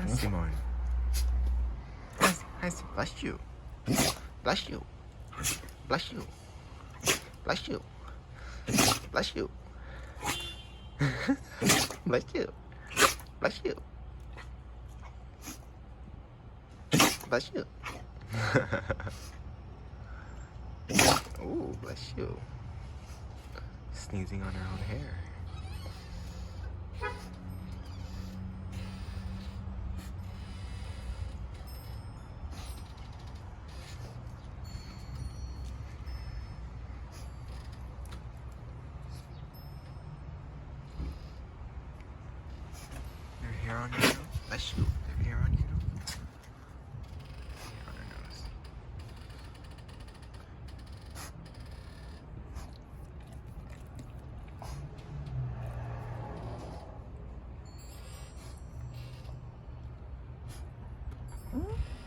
Simone. Bless you. Bless you. Bless you. Bless you. Bless you. Bless you. Bless you. Bless you. Ooh, bless you. Sneezing on her own hair. There's hair on your nose? Bless you. There's hair on your nose? Hair on her nose. 응?